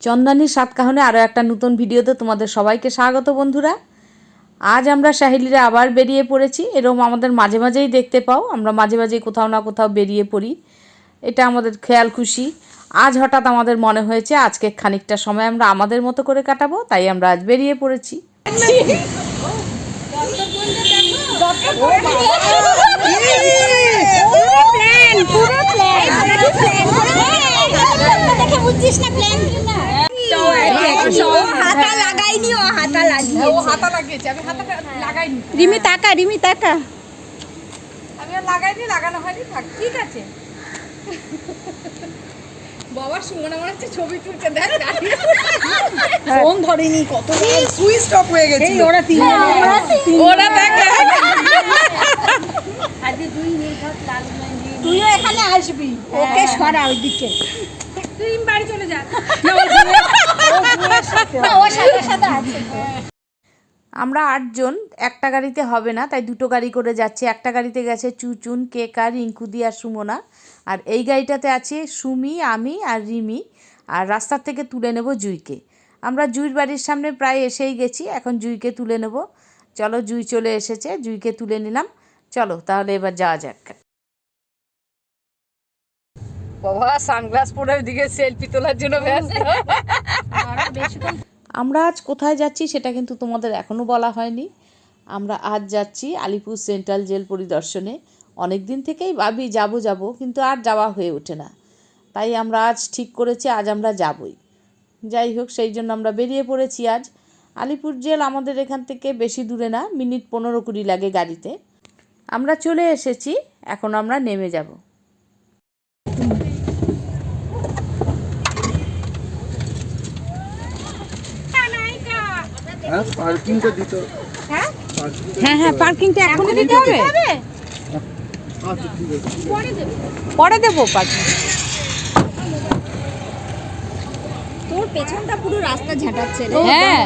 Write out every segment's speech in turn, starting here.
চন্দানীর সাতকাহনে আরও একটা নতুন ভিডিওতে তোমাদের সবাইকে স্বাগত বন্ধুরা। আজ আমরা সাহেলিরা আবার বেরিয়ে পড়েছি। এরকম আমাদের মাঝে মাঝেই দেখতে পাও, আমরা মাঝে মাঝেই কোথাও না কোথাও বেরিয়ে পড়ি, এটা আমাদের খেয়াল খুশি। আজ হঠাৎ আমাদের মনে হয়েছে আজকে খানিকটা সময় আমরা আমাদের মতো করে কাটাবো, তাই আমরা আজ বেরিয়ে পড়েছি। রিমি তাকা, রিমি তাকা। আমি আর লাগাইনি, লাগানো হয়নি, থাক, ঠিক আছে। বাবার সুমনা মনে হচ্ছে ছবি তুলতে, দেখ ফোন ধরেনি, কত সুইচ অফ হয়ে গেছে। ওরা দেখ তুইও এখানে আসবি, ওকে সরা ওইদিকে। তুই বাড়ি চলে যা। আমরা 8 জন, একটা গাড়িতে হবে না, তাই দুটো গাড়ি করে যাচ্ছি। একটা গাড়িতে গেছে চুচুন, কেকা, রিঙ্কুদি আর সুমনা, আর এই গাড়িটাতে আছে সুমি, আমি আর রিমি। আর রাস্তার থেকে তুলে নেব জুইকে। আমরা জুইর বাড়ির সামনে প্রায় এসেই গেছি, এখন জুইকে তুলে নেব। চলো, জুই চলে এসেছে, জুইকে তুলে নিলাম। চলো তাহলে এবার যাওয়া যাক। বাবা সানগ্লাস পরে ওইদিকে সেলফি তোলার জন্য ব্যস্ত। আমরা আজ কোথায় যাচ্ছি সেটা কিন্তু তোমাদের এখনও বলা হয়নি। আমরা আজ যাচ্ছি আলিপুর সেন্ট্রাল জেল পরিদর্শনে। অনেক দিন থেকেই ভাবি যাব, কিন্তু আর যাওয়া হয়ে ওঠে না, তাই আমরা আজ ঠিক করেছি আজ আমরা যাবই। যাই হোক, সেই জন্য আমরা বেরিয়ে পড়েছি আজ। আলিপুর জেল আমাদের এখান থেকে বেশি দূরে না, মিনিট 15-20 লাগে গাড়িতে। আমরা চলে এসেছি, এখন আমরা নেমে যাব। পার্কিংটা দিতে হবে। হ্যাঁ, পার্কিংটা এখনই দিতে হবে। আচ্ছা ঠিক আছে, পরে দেবো পার্কিং। তোর পেছনটা পুরো রাস্তা ঝাঁটাচ্ছে রে। হ্যাঁ,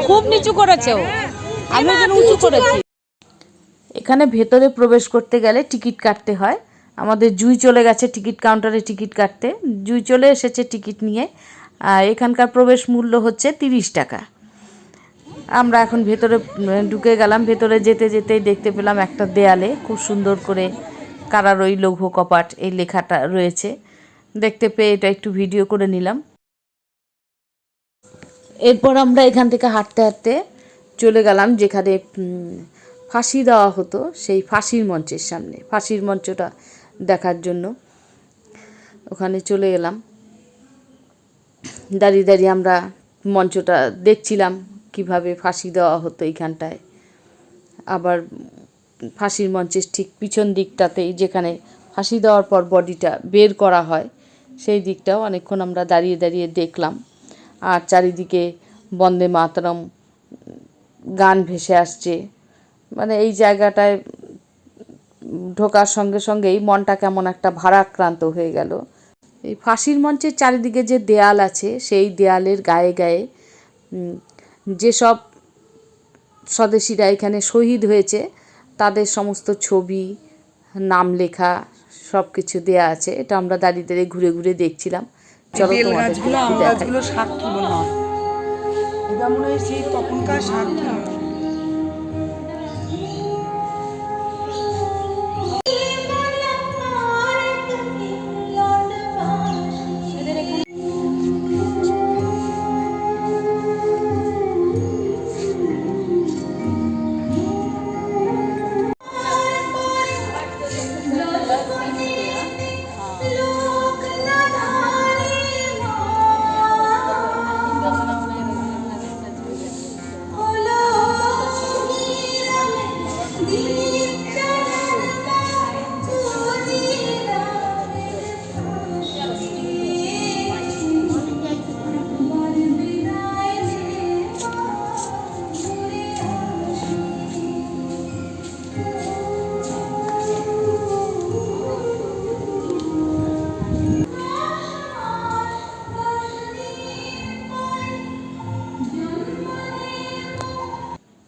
খুব নিচু করেছে ও, আমি ওখানে উঁচু করেছি। এখানে ভেতরে প্রবেশ করতে গেলে টিকিট কাটতে হয়। আমাদের জুই চলে গেছে টিকিট কাউন্টারে টিকিট কাটতে। জুই চলে এসেছে টিকিট নিয়ে। এখানকার প্রবেশ মূল্য হচ্ছে 30 টাকা। আমরা এখন ভেতরে ঢুকে গেলাম। ভেতরে যেতে যেতেই দেখতে পেলাম একটা দেয়ালে খুব সুন্দর করে কারারই লৌহ কপাট এই লেখাটা রয়েছে। দেখতে পেয়ে এটা একটু ভিডিও করে নিলাম। এরপর আমরা এখান থেকে হাঁটতে হাঁটতে চলে গেলাম যেখানে ফাঁসি দেওয়া হতো, সেই ফাঁসির মঞ্চের সামনে, ফাঁসির মঞ্চটা দেখার জন্য ওখানে চলে গেলাম। দাঁড়িয়ে দাঁড়িয়ে আমরা মঞ্চটা দেখছিলাম, কিভাবে ফাঁসি দেওয়া হতো এইখানটায়। আবার ফাঁসির মঞ্চের ঠিক পিছন দিকটাতেই যেখানে ফাঁসি দেওয়ার পর বডিটা বের করা হয়, সেই দিকটাও অনেকক্ষণ আমরা দাঁড়িয়ে দাঁড়িয়ে দেখলাম। আর চারিদিকে বন্দে মাতরম গান ভেসে আসছে। মানে এই জায়গাটায় ঢোকার সঙ্গে সঙ্গেই মনটা কেমন একটা ভারাক্রান্ত হয়ে গেল। এই ফাঁসির মঞ্চের চারিদিকে যে দেয়াল আছে, সেই দেয়ালের গায়ে গায়ে যেসব স্বদেশীরা এখানে শহীদ হয়েছে তাদের সমস্ত ছবি, নাম লেখা সব কিছু দেয়া আছে। এটা আমরা দাঁড়িয়ে দাঁড়িয়ে ঘুরে ঘুরে দেখছিলাম। চলো তোমাদের গাছগুলো সাক্ষী মনে হয়, এটা মনে হয় সেই তখনকার সাক্ষী।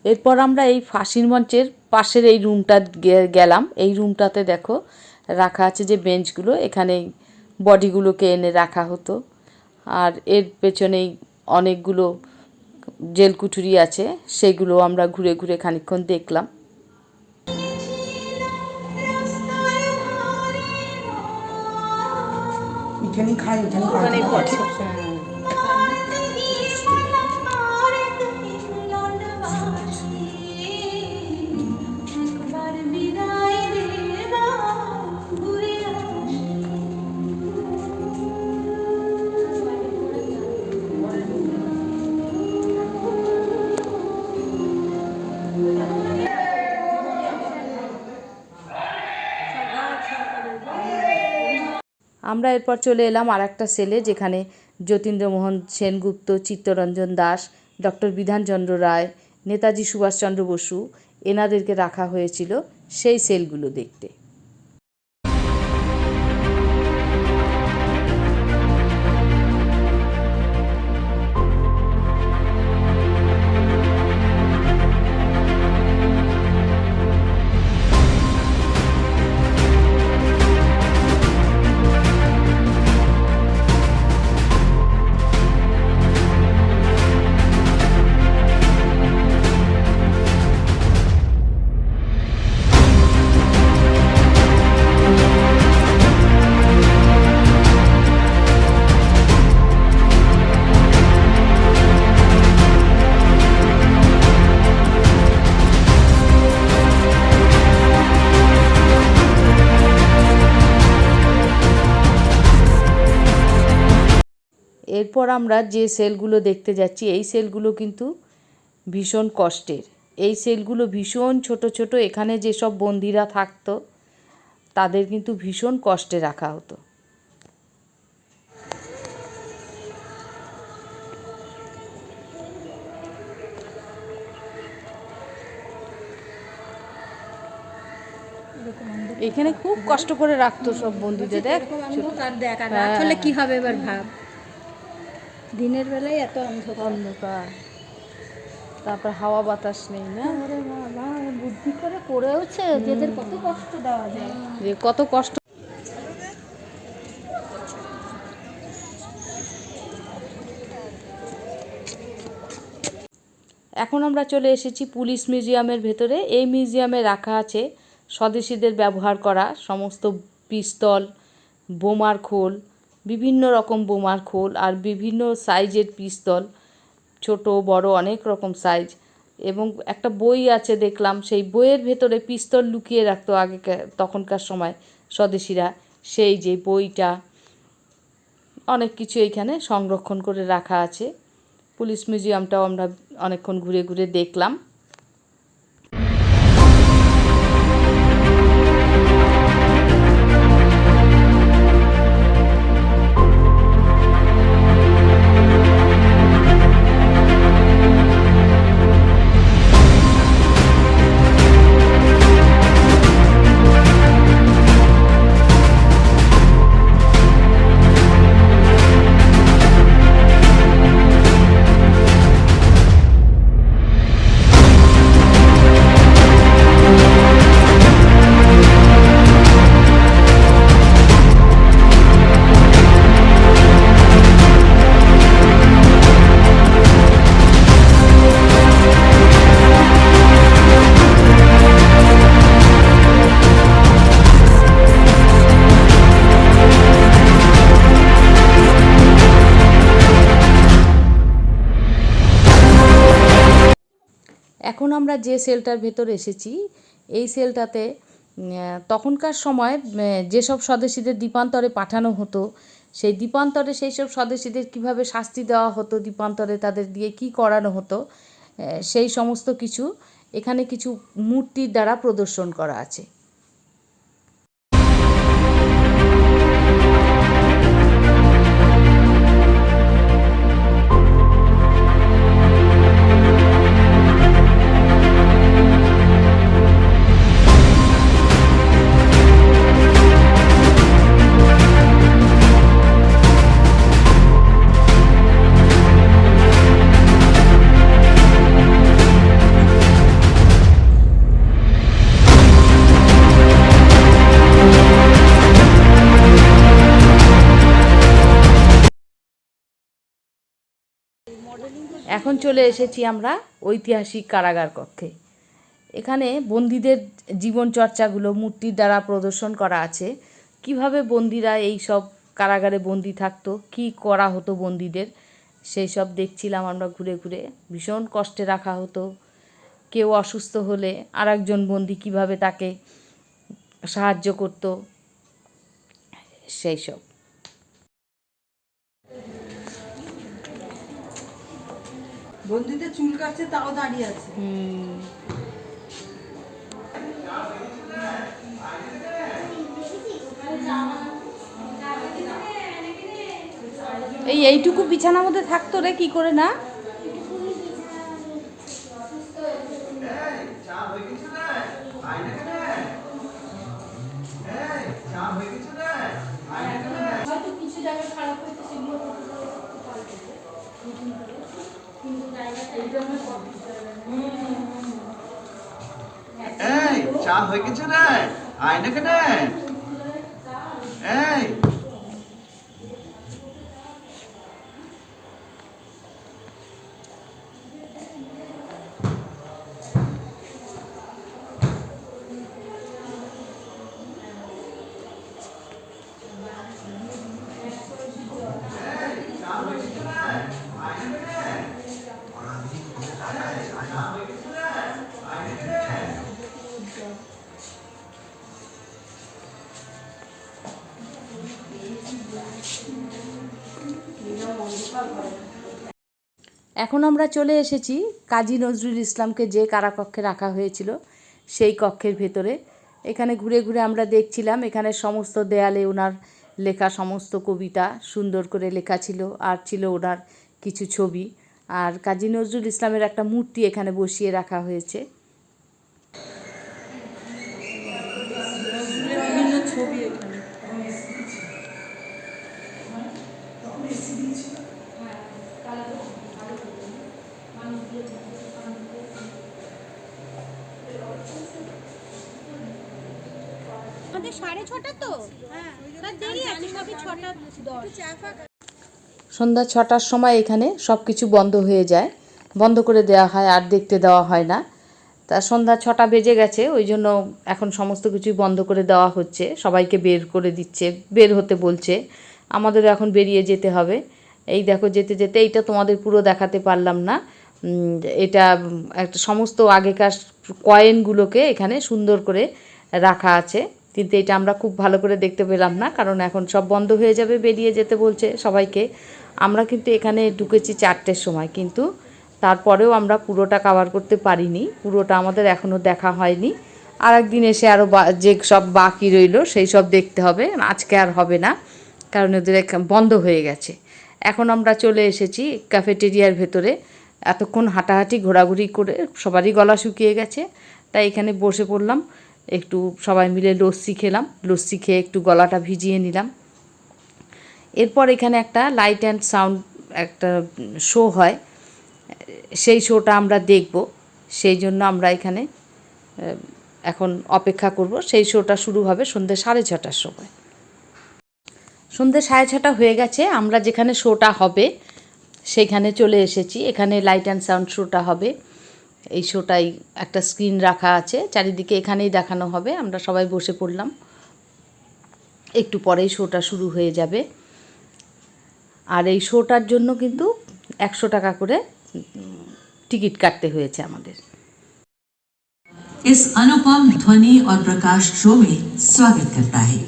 এরপর আমরা এই ফাঁসির মঞ্চের পাশের এই রুমটা গেলাম। এই রুমটাতে দেখো রাখা আছে যে বেঞ্চগুলো, এখানে বডিগুলোকে এনে রাখা হতো। আর এর পেছনেই অনেকগুলো জেল কুঠুরি আছে, সেগুলো আমরা ঘুরে ঘুরে খানিকক্ষণ দেখলাম। এখানেই খাই, এখানেই খাই। আমরা এরপর চলে এলাম আর একটা সেলে, যেখানে যতীন্দ্রমোহন সেনগুপ্ত, চিত্তরঞ্জন দাস, ডক্টর বিধানচন্দ্র রায়, নেতাজি সুভাষচন্দ্র বসু এনাদেরকে রাখা হয়েছিল সেই সেলগুলো দেখতে। এরপর আমরা যে সেলগুলো দেখতে যাচ্ছি, এই সেলগুলো কিন্তু ভীষণ কষ্টের। এই সেলগুলো ভীষণ ছোট ছোট। এখানে যেসব বন্দিরা থাকতো তাদের কিন্তু ভীষণ কষ্টে রাখা হতো। এখানে খুব কষ্ট করে রাখতো সব বন্দিদের। দেখ রাত হলে কি হবে এবার ভাব, দিনের বেলায় এত অন্ধকার, তারপর হাওয়া বাতাস নেই না, বুদ্ধি করে করেওছে, যেদের কত কষ্ট দেওয়া যায়, যে কত কষ্ট। এখন আমরা চলে এসেছি পুলিশ মিউজিয়ামের ভেতরে। এই মিউজিয়ামে রাখা আছে স্বদেশীদের ব্যবহার করা সমস্ত পিস্তল, বোমার খোল, বিভিন্ন রকম বোমার খোল আর বিভিন্ন সাইজের পিস্তল, ছোট বড় অনেক রকম সাইজ। এবং একটা বই আছে দেখলাম, সেই বইয়ের ভেতরে পিস্তল লুকিয়ে রাখতো তখনকার সময় স্বদেশীরা, সেই যে বইটা, অনেক কিছু এইখানে সংরক্ষণ করে রাখা আছে। পুলিশ মিউজিয়ামটাও আমরা অনেকক্ষণ ঘুরে ঘুরে দেখলাম। এখন আমরা যে সেলটার ভেতর এসেছি, এই সেলটাতে তখনকার সময় যেসব স্বদেশীদের দ্বীপান্তরে পাঠানো হতো, সেই দ্বীপান্তরে সেই সব স্বদেশীদের কীভাবে শাস্তি দেওয়া হতো, দ্বীপান্তরে তাদের দিয়ে কি করানো হতো, সেই সমস্ত কিছু এখানে কিছু মূর্তির দ্বারা প্রদর্শন করা আছে। এখন চলে এসেছি আমরা ঐতিহাসিক কারাগার কক্ষে। এখানে বন্দীদের জীবনচর্চাগুলো মূর্তির দ্বারা প্রদর্শন করা আছে। কিভাবে বন্দীরা এই সব কারাগারে বন্দি থাকতো, কি করা হতো বন্দীদের, সেই সব দেখছিলাম আমরা ঘুরে ঘুরে। ভীষণ কষ্টে রাখা হতো। কেউ অসুস্থ হলে আরেকজন বন্দী কিভাবে তাকে সাহায্য করতো, সেই সব। বন্ধুদের চুল কাটছে, তাও দাঁড়িয়ে আছে। এইটুকু বিছানার মধ্যে থাকতো রে, কি করে না? এই চা হয়ে গেছে রে, আয় না কেন? এই এখন আমরা চলে এসেছি কাজী নজরুল ইসলামকে যে কারাকক্ষে রাখা হয়েছিল সেই কক্ষের ভেতরে। এখানে ঘুরে ঘুরে আমরা দেখছিলাম, এখানে সমস্ত দেয়ালে ওনার লেখা সমস্ত কবিতা সুন্দর করে লেখা ছিল, আর ছিল ওনার কিছু ছবি। আর কাজী নজরুল ইসলামের একটা মূর্তি এখানে বসিয়ে রাখা হয়েছে। বিভিন্ন ছবি এখানে। আমাদের 6:30 তো, হ্যাঁ দেরি আছে, সবই 6:10। সন্ধ্যা 6টার সময় এখানে সব কিছু বন্ধ হয়ে যায়, বন্ধ করে দেওয়া হয়, আর দেখতে দেওয়া হয় না। তা সন্ধ্যা 6টা বেজে গেছে, ওই জন্য এখন সমস্ত কিছুই বন্ধ করে দেওয়া হচ্ছে, সবাইকে বের করে দিচ্ছে, বের হতে বলছে। আমাদেরও এখন বেরিয়ে যেতে হবে। এই দেখো যেতে যেতে, এইটা তোমাদের পুরো দেখাতে পারলাম না। এটা একটা সমস্ত আগেকার কয়েনগুলোকে এখানে সুন্দর করে রাখা আছে, কিন্তু এটা আমরা খুব ভালো করে দেখতে পেলাম না, কারণ এখন সব বন্ধ হয়ে যাবে, বেরিয়ে যেতে বলছে সবাইকে। আমরা কিন্তু এখানে ঢুকেছি 4টের সময়, কিন্তু তারপরেও আমরা পুরোটা কভার করতে পারিনি, পুরোটা আমাদের এখনও দেখা হয়নি। আর একদিন এসে আরও যে সব বাকি রইল সেই সব দেখতে হবে, আজকে আর হবে না, কারণ ওদের বন্ধ হয়ে গেছে। এখন আমরা চলে এসেছি ক্যাফেটেরিয়ার ভেতরে। এতক্ষণ হাঁটাহাঁটি ঘোরাঘুরি করে সবারই গলা শুকিয়ে গেছে, তাই এখানে বসে পড়লাম, একটু সবাই মিলে লস্যি খেলাম, লস্যি খেয়ে একটু গলাটা ভিজিয়ে নিলাম। এরপর এখানে একটা লাইট অ্যান্ড সাউন্ড একটা শো হয়, সেই শোটা আমরা দেখব, সেই জন্য আমরা এখানে এখন অপেক্ষা করব। সেই শোটা শুরু হবে সন্ধ্যে 6:30টার সময়। সন্ধ্যে 6:30 হয়ে গেছে, আমরা যেখানে শোটা হবে সেইখানে চলে এসেছি। এখানে লাইট অ্যান্ড সাউন্ড শোটা হবে, এই শোটাই একটা স্ক্রিন রাখা আছে চারিদিকে, এখানেই দেখানো হবে। আমরা সবাই বসে পড়লাম, একটু পরেই শোটা শুরু হয়ে যাবে। আর এই শোটার জন্য কিন্তু 100 টাকা করে টিকিট কাটতে হয়েছে আমাদের। इस अनुपम ध्वनि और प्रकाश शो में स्वागत करता है।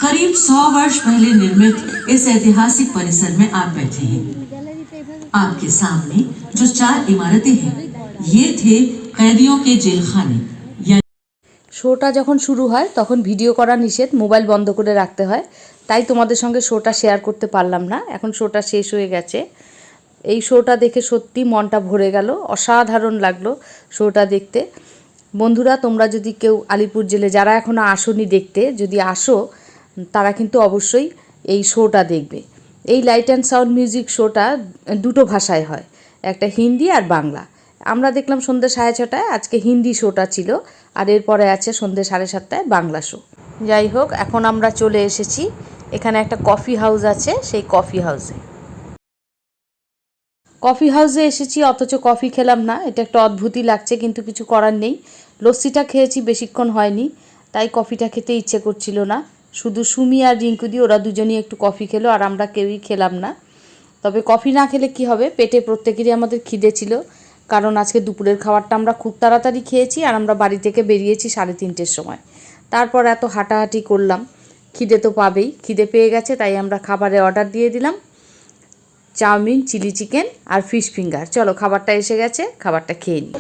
करीब 100 वर्ष पहले निर्मित इस ऐतिहासिक परिसर में आप बैठे हैं। आपके सामने जो 4 इमारतें हैं, ये थे कैदियों के जेलखाने। শোটা যখন শুরু হয় তখন ভিডিও করা নিষেধ, মোবাইল বন্ধ করে রাখতে হয়, তাই তোমাদের সঙ্গে শোটা শেয়ার করতে পারলাম না। এখন শোটা শেষ হয়ে গেছে। এই শোটা দেখে সত্যি মনটা ভরে গেল, অসাধারণ লাগলো শোটা দেখতে। বন্ধুরা, তোমরা যদি কেউ আলিপুর জেলে যারা এখনও আসোনি দেখতে, যদি আসো তারা কিন্তু অবশ্যই এই শোটা দেখবে। এই লাইট অ্যান্ড সাউন্ড মিউজিক শোটা দুটো ভাষায় হয়, একটা হিন্দি আর বাংলা। আমরা দেখলাম সন্ধ্যে 6:30টায় আজকে হিন্দি শোটা ছিল, আর এরপরে আছে সন্ধ্যে 7:30টায় বাংলা শো। যাই হোক, এখন আমরা চলে এসেছি, এখানে একটা কফি হাউস আছে, সেই কফি হাউসে। কফি হাউসে এসেছি অথচ কফি খেলাম না, এটা একটা অদ্ভুতই লাগছে, কিন্তু কিছু করার নেই। লস্যিটা খেয়েছি, বেশিক্ষণ হয়নি, তাই কফিটা খেতে ইচ্ছে করছিল না। শুধু সুমি আর রিঙ্কুদি ওরা দুজনেই একটু কফি খেলো, আর আমরা কেউই খেলাম না। তবে কফি না খেলে কি হবে, পেটে প্রত্যেকেরই আমাদের খিদে ছিল, কারণ আজকে দুপুরের খাবারটা আমরা খুব তাড়াতাড়ি খেয়েছি, আর আমরা বাড়ি থেকে বেরিয়েছি 3:30-র সময়। তারপর এত হাঁটাহাঁটি করলাম, খিদে তো পাবেই, খিদে পেয়ে গেছে, তাই আমরা খাবারে অর্ডার দিয়ে দিলাম চাউমিন, চিলি চিকেন আর ফিশ ফিঙ্গার। চলো খাবারটা এসে গেছে, খাবারটা খেয়ে নিই।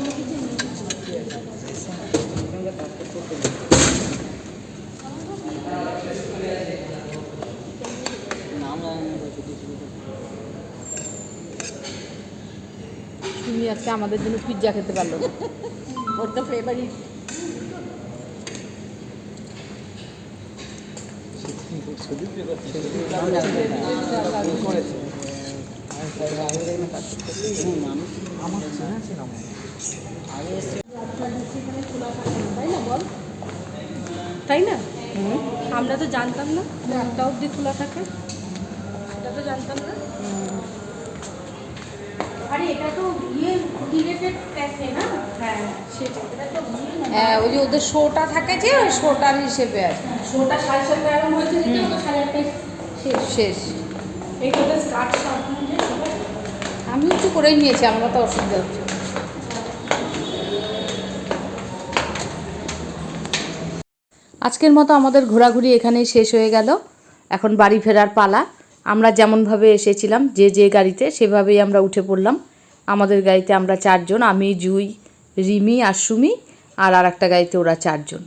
তুমি আজকে আমাদের জন্য পিৎজা খেতে পারলো না, ওর তো ফেভারিট। তাই না? আমরা তো জানতাম না যে 1টা অবধি খোলা থাকে, সেটা তো জানতাম না। আরে এটা তো রিলেটেড ক্যাফে না? হ্যাঁ সেটা, এটা তো হ্যাঁ, ওই যে ওদের শোটা থাকে, যে ওই শোটার হিসেবে আর শোটা 7:30 আরম্ভ হয়েছে, যেটা ওটা 8:30 শেষ। এইটা তো স্টার্ট সব আমি একটু করেই নিয়েছি, আমরা তো অসুবিধা হচ্ছে। আজকের মতো আমাদের ঘোরাঘুরি এখানেই শেষ হয়ে গেল। এখন বাড়ি ফেরার পালা। আমরা যেমনভাবে এসেছিলাম যে গাড়িতে, সেভাবেই আমরা উঠে পড়লাম। আমাদের গাড়িতে আমরা 4 জন, আমি, জুই, রিমি আর সুমি, আর একটা গাড়িতে ওরা 4 জন।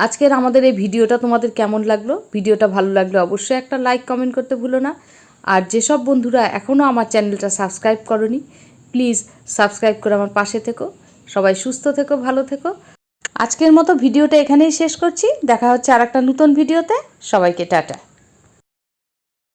আজকের আমাদের এই ভিডিওটা তোমাদের কেমন লাগলো? ভিডিওটা ভালো লাগলে অবশ্যই একটা লাইক কমেন্ট করতে ভুলো না। আর যেসব বন্ধুরা এখনও আমার চ্যানেলটা সাবস্ক্রাইব করনি, প্লিজ সাবস্ক্রাইব করে আমার পাশে থেকো। সবাই সুস্থ থেকো, ভালো থেকো। আজকের মতো ভিডিওটা এখানেই শেষ করছি। দেখা হচ্ছে আর একটা নতুন ভিডিওতে। সবাইকে টাটা।